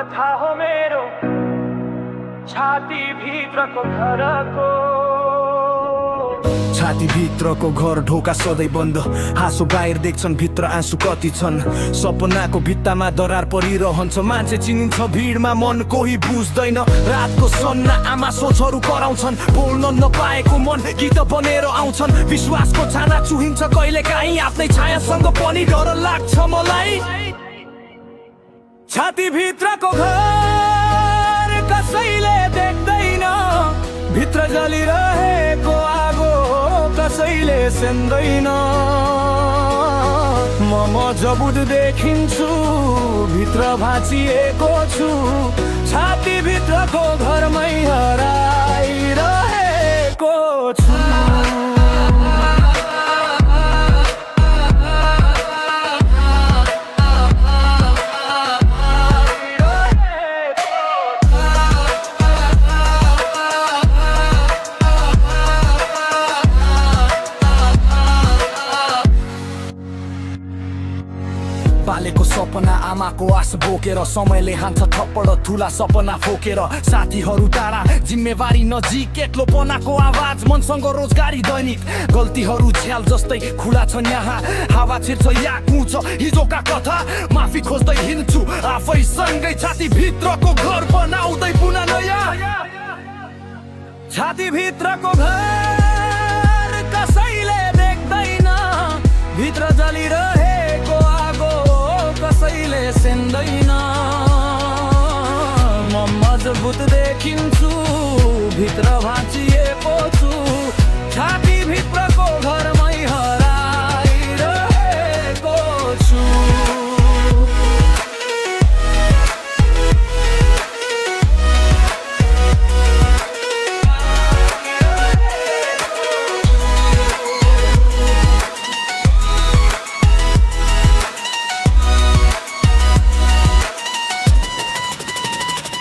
कथा हो मेरो छाती भित्रको घरको। छाती भित्रको घर ढोका सधैँ बन्द, हाँसो बाहिर देख्छन् भित्र आँसु कति छन्। सपनाको भित्तामा दरार परिरहन्छ, मान्छे चिनिन्छ भिडमा मन कोही बुझ्दैन। रातको सन्ना आमा सोचहरू कराउँछन्, बोल्न नपाएको मन गीत बनेर आउँछन्। विश्वासको छाना चुहिन्छ कहिले काहीँ, आफ्नै छायासँग पनि डर लाग्छ मलाई। छाती भित्रको घर कसैले देख्दैन, भित्र जलिरहेको आगो कसैले सेन्दैन। म मजबुत देखिन्छु, भित्र भाँचिएको छु। छाती भित्रको घरमै हराइरहेको छु। पालेको सपना आमाको आस बोकेर, समयले हान्छ थप्पड ठुला सपना फोकेर। साथीहरू टाढा जिम्मेवारी नजिक, एक्लोपनाको आवाज मनसँग रोजगारी दैनिक। गल्तीहरू झ्याल जस्तै खुला छन् यहाँ, हावा छिर्छ या कुछ हिजोका कथा। माफी खोज्दै हिँड्छु आफैसँगै, छाती भित्रको घर बनाउँदै पुनः नयाँ। छाती भित्रको घर कसैले देख्दैन, भित्र जलिरहेको कसैले सेन्दैन। म मजबुत देखिन्छु, भित्र भाँचिएको छु। छाती भित्रको घरमै हराइरहेको छु।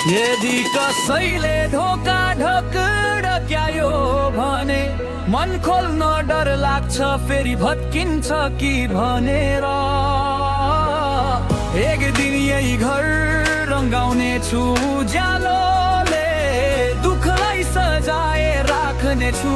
यदि कसैले ढोका ढकढक्यायो भने, मन खोल्न डर लाग्छ फेरि भत्किन्छ कि भनेर। एक दिन यही घर रङ्गाउने छु उज्यालोले, दुःखलाई सजाए राख्ने छु।